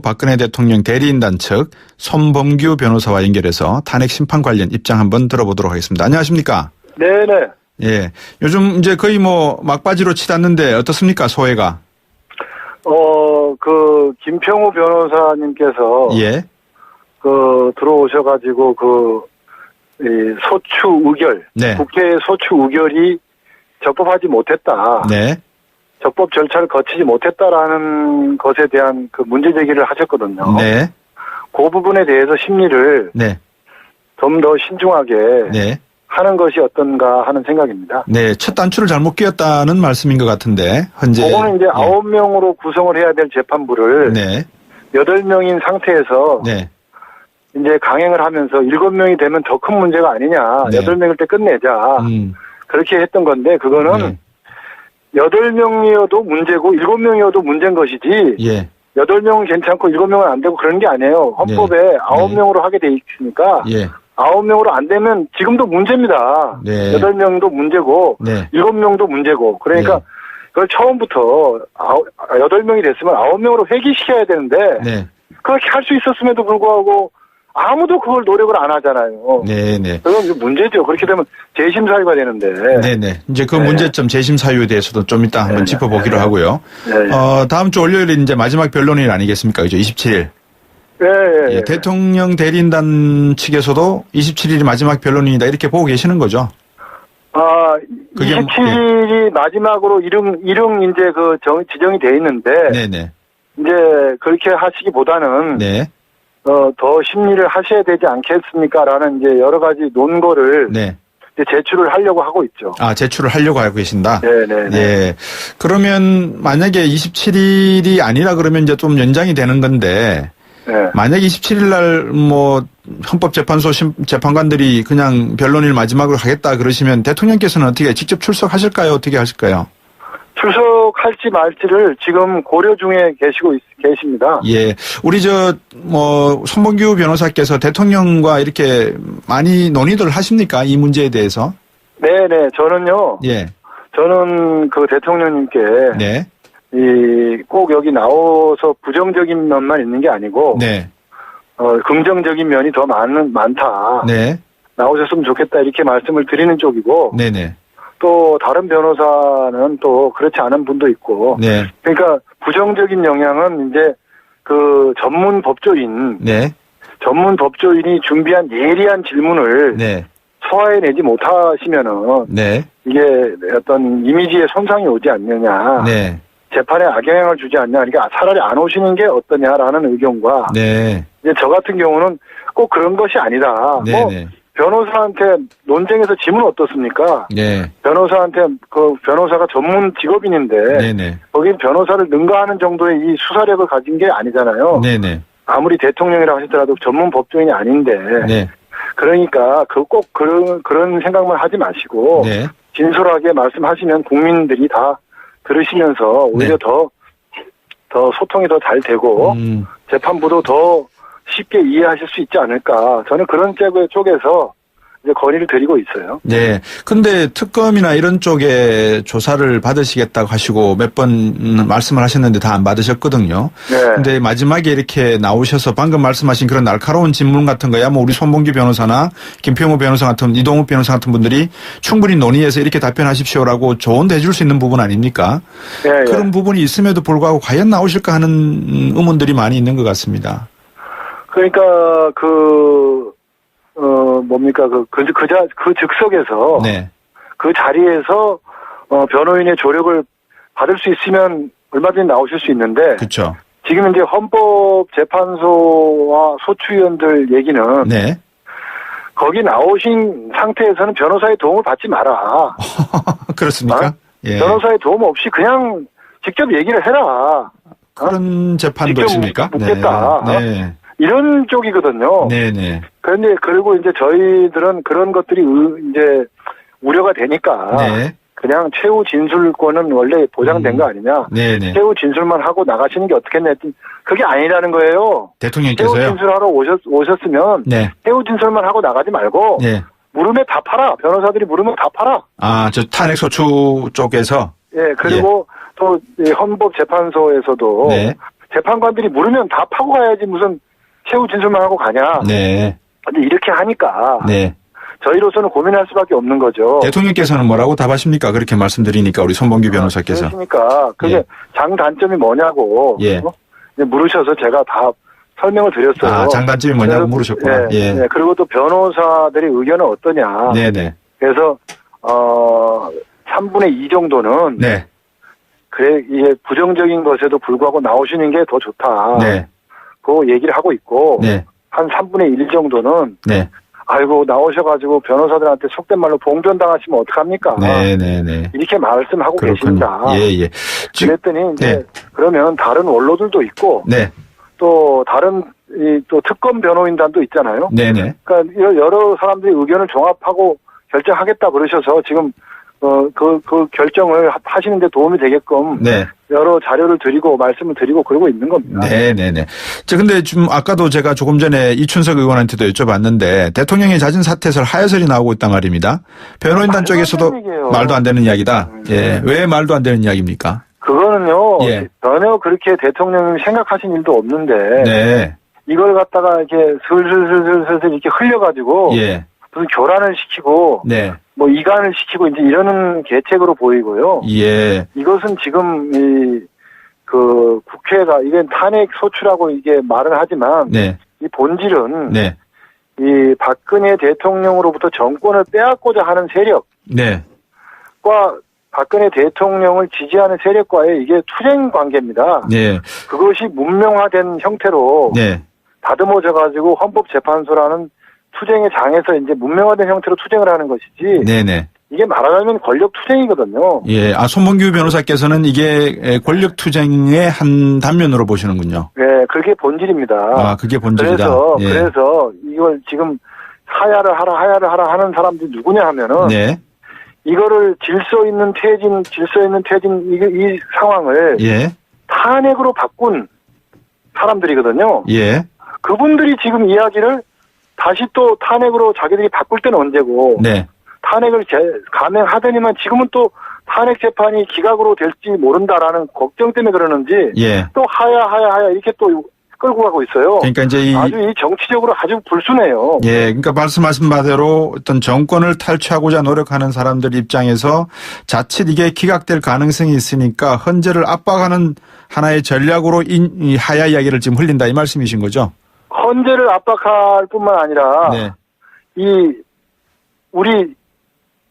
박근혜 대통령 대리인단 측 손범규 변호사와 연결해서 탄핵 심판 관련 입장 한번 들어보도록 하겠습니다. 안녕하십니까? 네네. 예. 요즘 이제 거의 막바지로 치닫는데 어떻습니까? 소회가? 김평우 변호사님께서. 예. 들어오셔가지고 소추 의결. 네. 국회의 소추 의결이 적법하지 못했다. 네. 적법 절차를 거치지 못했다라는 것에 대한 문제 제기를 하셨거든요. 네. 그 부분에 대해서 심리를. 네. 좀 더 신중하게. 네. 하는 것이 어떤가 하는 생각입니다. 네. 첫 단추를 잘못 끼웠다는 말씀인 것 같은데, 현재. 그거는 이제 9명으로 구성을 해야 될 재판부를. 네. 8명인 상태에서. 네. 이제 강행을 하면서 7명이 되면 더 큰 문제가 아니냐. 네. 8명일 때 끝내자. 그렇게 했던 건데, 그거는. 네. 8명이어도 문제고 7명이어도 문제인 것이지. 예. 8명은 괜찮고 7명은 안 되고 그런 게 아니에요. 헌법에 네. 9명으로 하게 돼 있으니까. 예. 9명으로 안 되면 지금도 문제입니다. 네. 8명도 문제고. 네. 7명도 문제고. 그러니까 네. 그걸 처음부터 8명이 됐으면 9명으로 회귀시켜야 되는데. 네. 그렇게 할 수 있었음에도 불구하고 아무도 그걸 노력을 안 하잖아요. 네네. 그건 문제죠. 그렇게 되면 재심 사유가 되는데. 네네. 이제 그 문제점 재심 사유에 대해서도 좀 이따 한번 짚어보기로 하고요. 네. 다음 주 월요일이 이제 마지막 변론일 아니겠습니까? 그죠? 27일. 네. 예, 대통령 대리인단 측에서도 27일이 마지막 변론이다 이렇게 보고 계시는 거죠? 27일이 마지막으로 일흥 이제 지정이 돼 있는데. 네네. 이제 그렇게 하시기보다는. 네. 더 심리를 하셔야 되지 않겠습니까라는 이제 여러 가지 논거를. 네. 이제 제출을 하려고 하고 있죠. 제출을 하려고 하고 계신다? 네네. 예. 그러면 만약에 27일이 아니라 그러면 이제 좀 연장이 되는 건데. 네. 만약에 27일 날 헌법재판소 재판관들이 그냥 변론일 마지막으로 하겠다 그러시면 대통령께서는 어떻게 직접 출석하실까요? 어떻게 하실까요? 출석할지 말지를 지금 고려 중에 계십니다. 예. 우리 손범규 변호사께서 대통령과 이렇게 많이 논의들 하십니까? 이 문제에 대해서? 네네. 저는요. 예. 저는 대통령님께. 네. 꼭 여기 나와서 부정적인 면만 있는 게 아니고. 네. 긍정적인 면이 더 많다. 네. 나오셨으면 좋겠다. 이렇게 말씀을 드리는 쪽이고. 네네. 또 다른 변호사는 또 그렇지 않은 분도 있고. 네. 그러니까 부정적인 영향은 이제 전문 법조인. 네. 전문 법조인이 준비한 예리한 질문을. 네. 소화해내지 못하시면은. 네. 이게 어떤 이미지에 손상이 오지 않느냐. 네. 재판에 악영향을 주지 않냐. 그러니까 차라리 안 오시는 게 어떠냐라는 의견과. 네. 이제 저 같은 경우는 꼭 그런 것이 아니다. 네네. 변호사한테 논쟁에서 지면 어떻습니까? 네. 변호사한테 변호사가 전문 직업인인데. 네네. 거긴 변호사를 능가하는 정도의 이 수사력을 가진 게 아니잖아요. 네네. 아무리 대통령이라고 하시더라도 전문 법조인이 아닌데. 네. 그러니까 꼭 그런 생각만 하지 마시고. 네. 진솔하게 말씀하시면 국민들이 다 들으시면서 오히려 더 소통이 더 잘 되고. 재판부도 더 쉽게 이해하실 수 있지 않을까. 저는 그런 쪽에서 이제 건의를 드리고 있어요. 네. 근데 특검이나 이런 쪽에 조사를 받으시겠다고 하시고 몇 번 말씀을 하셨는데 다 안 받으셨거든요. 네. 근데 마지막에 이렇게 나오셔서 방금 말씀하신 그런 날카로운 질문 같은 거야 우리 손범규 변호사나 김평우 변호사 같은 이동욱 변호사 같은 분들이 충분히 논의해서 이렇게 답변하십시오라고 조언도 해줄 수 있는 부분 아닙니까? 네. 그런 부분이 있음에도 불구하고 과연 나오실까 하는 의문들이 많이 있는 것 같습니다. 그러니까 그 즉석에서. 네. 그 자리에서 변호인의 조력을 받을 수 있으면 얼마든지 나오실 수 있는데. 그렇죠. 지금 이제 헌법재판소와 소추위원들 얘기는. 네. 거기 나오신 상태에서는 변호사의 도움을 받지 마라. 그렇습니까? 예. 변호사의 도움 없이 그냥 직접 얘기를 해라. 그런 재판도 있습니까? 묻겠다. 네. 이런 쪽이거든요. 네네. 그런데 그리고 이제 저희들은 그런 것들이 이제 우려가 되니까. 네. 그냥 최후 진술권은 원래 보장된 거 아니냐. 네네. 최후 진술만 하고 나가시는 게 어떻겠냐 했더니 그게 아니라는 거예요. 대통령께서요? 최후 진술하러 오셨으면. 네. 최후 진술만 하고 나가지 말고. 네. 물으면 다 팔아. 변호사들이 물으면 다 팔아. 저 탄핵소추 쪽에서? 예, 그리고 또 헌법재판소에서도. 네. 재판관들이 물으면 다 파고 가야지 무슨 최후 진술만 하고 가냐. 네. 근데 이렇게 하니까 네. 저희로서는 고민할 수밖에 없는 거죠. 대통령께서는 뭐라고 답하십니까? 그렇게 말씀드리니까 우리 손범규 변호사께서. 그러니까 그게 예. 장단점이 뭐냐고 예. 물으셔서 제가 다 설명을 드렸어요. 아, 장단점이 뭐냐고 물으셨구나. 예. 네. 그리고 또 변호사들의 의견은 어떠냐. 네네. 그래서 3분의 2 정도는 네. 그래 이게 부정적인 것에도 불구하고 나오시는 게 더 좋다. 네. 그 얘기를 하고 있고 네. 한 3분의 1 정도는 네. 아이고 나오셔가지고 변호사들한테 속된 말로 봉변당하시면 어떡합니까? 네네네. 이렇게 말씀하고 그렇군요. 계십니다. 예. 그랬더니 이제 네. 그러면 다른 원로들도 있고 네. 또 다른 또 특검 변호인단도 있잖아요. 네네. 그러니까 여러 사람들이 의견을 종합하고 결정하겠다 그러셔서 지금 그 결정을 하시는데 도움이 되게끔 네. 여러 자료를 드리고 말씀을 드리고 그러고 있는 겁니다. 네네네. 근데 좀 아까도 제가 조금 전에 이춘석 의원한테도 여쭤봤는데 대통령의 잦은 사퇴설 하야설이 나오고 있단 말입니다. 변호인단 쪽에서도 말도 안 되는 이야기다. 예. 왜 말도 안 되는 이야기입니까? 그거는요. 예. 전혀 그렇게 대통령이 생각하신 일도 없는데 네. 이걸 갖다가 이렇게 슬슬 이렇게 흘려가지고 예. 무슨 교란을 시키고 네. 뭐 이간을 시키고 이제 이러는 계책으로 보이고요. 예. 이것은 지금 그 국회가 이게 탄핵 소추라고 이게 말을 하지만 네. 이 본질은 네. 이 박근혜 대통령으로부터 정권을 빼앗고자 하는 세력과 네. 박근혜 대통령을 지지하는 세력과의 이게 투쟁 관계입니다. 네. 그것이 문명화된 형태로 네. 다듬어져 가지고 헌법재판소라는 투쟁의 장에서 이제 문명화된 형태로 투쟁을 하는 것이지. 네네. 이게 말하자면 권력 투쟁이거든요. 예. 손범규 변호사께서는 이게 권력 투쟁의 한 단면으로 보시는군요. 네, 그게 본질입니다. 아, 그게 본질이다. 그래서 이걸 지금 하야를 하라 하는 사람들이 누구냐 하면은. 네. 이거를 질서 있는 퇴진 이 상황을. 예. 탄핵으로 바꾼 사람들이거든요. 예. 그분들이 지금 이야기를 다시 또 탄핵으로 자기들이 바꿀 때는 언제고. 네. 탄핵을 감행하더니만 지금은 또 탄핵 재판이 기각으로 될지 모른다라는 걱정 때문에 그러는지. 예. 또 하야 이렇게 또 끌고 가고 있어요. 그러니까 이제 아주 이 정치적으로 아주 불순해요. 예. 그러니까 말씀하신 바대로 어떤 정권을 탈취하고자 노력하는 사람들 입장에서 자칫 이게 기각될 가능성이 있으니까 헌재를 압박하는 하나의 전략으로 이 하야 이야기를 지금 흘린다 이 말씀이신 거죠? 헌재를 압박할 뿐만 아니라. 네. 우리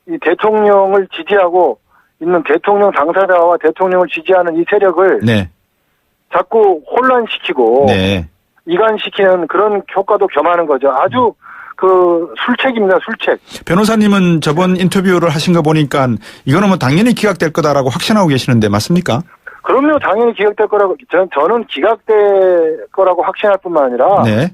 이 대통령을 지지하고 있는 대통령 당사자와 대통령을 지지하는 이 세력을. 네. 자꾸 혼란시키고. 네. 이간시키는 그런 효과도 겸하는 거죠. 아주 술책입니다, 술책. 변호사님은 저번 인터뷰를 하신 거 보니까 이거는 뭐 당연히 기각될 거다라고 확신하고 계시는데 맞습니까? 그럼요, 당연히 기각될 거라고. 저는 기각될 거라고 확신할 뿐만 아니라. 네.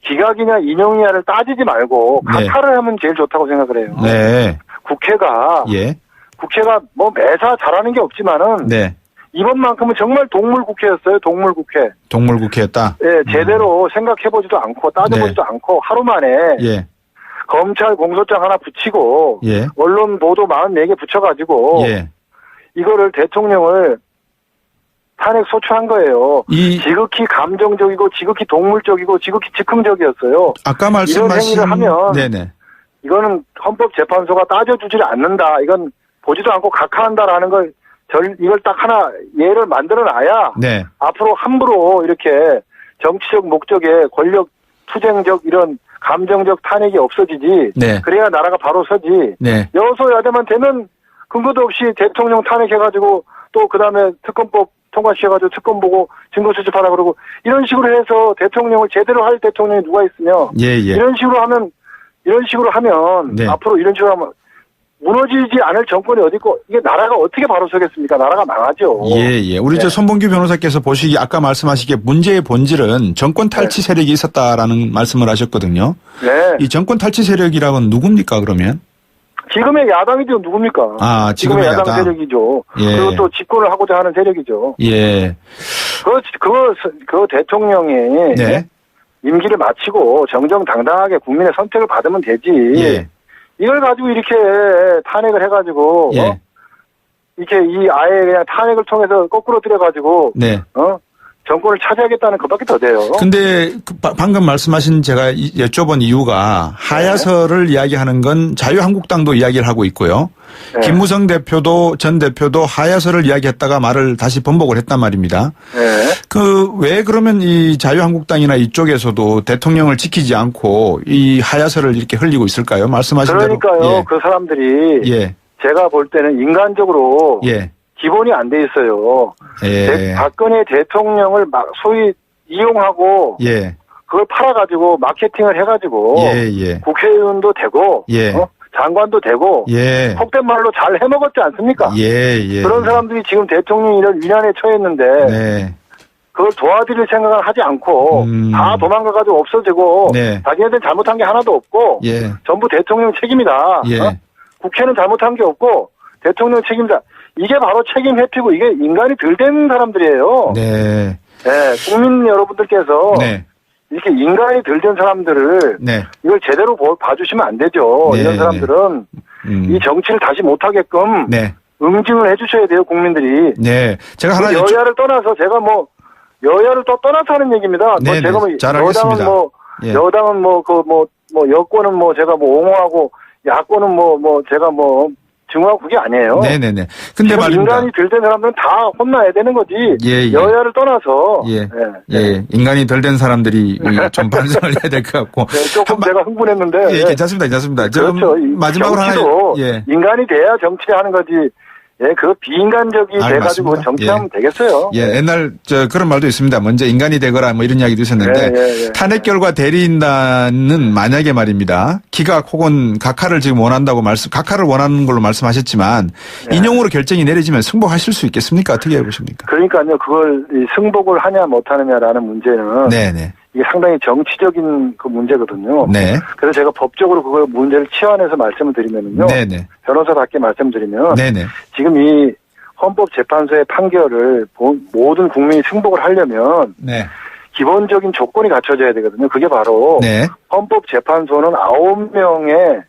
기각이냐 인용이냐를 따지지 말고 가타를 하면 제일 좋다고 생각을 해요. 네. 국회가. 예. 국회가 뭐 매사 잘하는 게 없지만은. 네. 이번만큼은 정말 동물국회였어요. 동물국회. 동물국회였다. 예, 제대로 생각해보지도 않고 따져보지도 네. 않고 하루 만에 예. 검찰 공소장 하나 붙이고 예. 언론 보도 44개 붙여가지고 예. 이거를 대통령을 탄핵 소추한 거예요. 지극히 감정적이고 지극히 동물적이고 지극히 즉흥적이었어요. 아까 말씀하신 이런 행위를 하면 네네. 이거는 헌법재판소가 따져주질 않는다. 이건 보지도 않고 각하한다라는 걸 이걸 딱 하나 예를 만들어놔야 네. 앞으로 함부로 이렇게 정치적 목적에 권력 투쟁적 이런 감정적 탄핵이 없어지지 네. 그래야 나라가 바로 서지 네. 여소야대만 되면 근거도 없이 대통령 탄핵해가지고 또 그다음에 특검법 통과시켜가지고 특검 보고 증거 수집하라 그러고 이런 식으로 해서 대통령을 제대로 할 대통령이 누가 있으며 이런 식으로 하면 네. 앞으로 이런 식으로 하면 무너지지 않을 정권이 어디 있고 이게 나라가 어떻게 바로 서겠습니까? 나라가 망하죠. 예. 우리 네. 손범규 변호사께서 보시기 아까 말씀하시기에 문제의 본질은 정권 탈취 네. 세력이 있었다라는 말씀을 하셨거든요. 네. 이 정권 탈취 세력이라고는 누굽니까 그러면? 지금의 야당이죠. 누굽니까? 아, 지금의 야당 세력이죠. 예. 그리고 또 집권을 하고자 하는 세력이죠. 예. 그 대통령이 네. 임기를 마치고 정정당당하게 국민의 선택을 받으면 되지. 예. 이걸 가지고 이렇게 탄핵을 해가지고 이렇게 이 아예 그냥 탄핵을 통해서 거꾸로 들여가지고 네. 정권을 차지하겠다는 것밖에 더 돼요. 근데 방금 말씀하신 제가 여쭤본 이유가 하야설을 이야기하는 건 자유한국당도 이야기를 하고 있고요. 네. 김무성 대표도 전 대표도 하야설을 이야기했다가 말을 다시 번복을 했단 말입니다. 네. 왜 그러면 이 자유한국당이나 이쪽에서도 대통령을 지키지 않고 이 하야설을 이렇게 흘리고 있을까요? 말씀하신 그러니까요. 대로. 예. 그 사람들이 예. 제가 볼 때는 인간적으로 예. 기본이 안 돼 있어요. 예. 박근혜 대통령을 소위 이용하고 예. 그걸 팔아가지고 마케팅을 해가지고 예. 국회의원도 되고 예. 장관도 되고 예. 속된 말로 잘 해먹었지 않습니까? 예. 그런 사람들이 지금 대통령이 이런 위난에 처했는데 네. 그걸 도와드릴 생각을 하지 않고 다 도망가가지고 없어지고 네. 자기네들 잘못한 게 하나도 없고 예. 전부 대통령 책임이다. 예. 국회는 잘못한 게 없고 대통령 책임이다. 이게 바로 책임 회피고 이게 인간이 덜 된 사람들이에요. 네. 네, 국민 여러분들께서 네. 이렇게 인간이 덜 된 사람들을 네. 이걸 제대로 봐주시면 안 되죠. 네, 이런 사람들은 이 정치를 다시 못하게끔 네. 응징을 해주셔야 돼요, 국민들이. 네. 제가 하나 여야를 떠나서 제가 여야를 또 떠나서 하는 얘기입니다. 네, 제가 잘 알겠습니다. 예. 여당은 여권은 제가 옹호하고 야권은 제가 증오하고 그게 아니에요. 네네네. 근데 말입니다. 인간이 덜 된 사람들은 다 혼나야 되는 거지. 예. 여야를 떠나서. 예. 인간이 덜 된 사람들이 좀 반성을 해야 될 것 같고. 네, 조금 제가 흥분했는데. 예, 괜찮습니다. 그렇죠. 마지막으로 정치도 하나. 예. 인간이 돼야 정치하는 거지. 예, 그 비인간적이 돼가지고 맞습니다. 정치하면 되겠어요. 예, 옛날 그런 말도 있습니다. 먼저 인간이 되거라 이런 이야기도 있었는데 탄핵 결과 대리인단은 만약에 말입니다. 기각 혹은 각하를 지금 각하를 원하는 걸로 말씀하셨지만 인용으로 결정이 내려지면 승복하실 수 있겠습니까? 어떻게 해보십니까? 그러니까요. 그걸 승복을 하냐 못하느냐라는 문제는 네네. 이게 상당히 정치적인 그 문제거든요. 네. 그래서 제가 법적으로 그걸 문제를 치환해서 말씀을 드리면요. 네네. 변호사답게 말씀드리면 네네. 지금 이 헌법재판소의 판결을 모든 국민이 승복을 하려면 네. 기본적인 조건이 갖춰져야 되거든요. 그게 바로 네. 헌법재판소는 9명의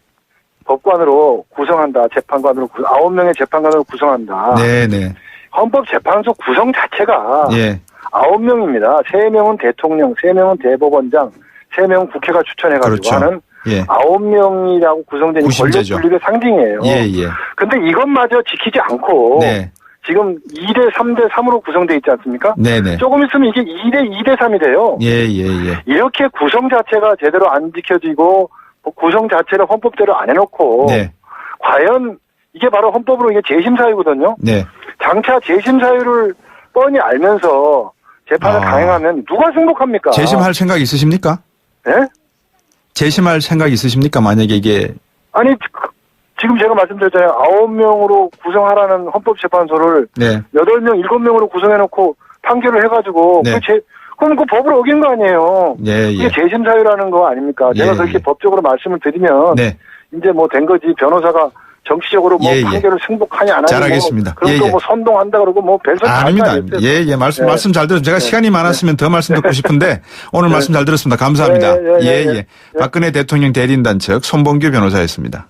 법관으로 구성한다. 재판관으로 9명의 재판관으로 구성한다. 네네. 헌법재판소 구성 자체가 예. 9명입니다. 3명은 대통령, 3명은 대법원장, 3명은 국회가 추천해가지고 그렇죠. 하는 예. 9명이라고 구성된 구심제죠. 권력 분립의 상징이에요. 예. 근데 이것마저 지키지 않고 네. 지금 2대 3대 3으로 구성되어 있지 않습니까? 네네. 조금 있으면 이게 2대 3이 돼요. 예. 이렇게 구성 자체가 제대로 안 지켜지고 구성 자체를 헌법대로 안 해놓고 네. 과연 이게 바로 헌법으로 이게 재심사유거든요. 네. 장차 재심사유를 뻔히 알면서 재판을 강행하면 누가 승복합니까? 재심할 생각 있으십니까? 네? 재심할 생각 있으십니까? 만약에 이게. 아니, 지금 제가 말씀드렸잖아요. 9명으로 구성하라는 헌법재판소를 네. 8명, 7명으로 구성해놓고 판결을 해가지고 네. 그럼 그 법을 어긴 거 아니에요. 예. 이게 재심사유라는 거 아닙니까? 제가 그렇게 법적으로 말씀을 드리면 네. 이제 된 거지. 변호사가 정치적으로 판결을 승복하냐 안 하냐. 잘 알겠습니다. 그럼 또 선동한다 그러고 별소리 다 아닙니다. 말씀 잘 들었습니다. 제가 시간이 많았으면 더 말씀 듣고 싶은데 오늘 말씀 잘 들었습니다. 감사합니다. 예. 박근혜 대통령 대리인단 측 손봉규 변호사였습니다.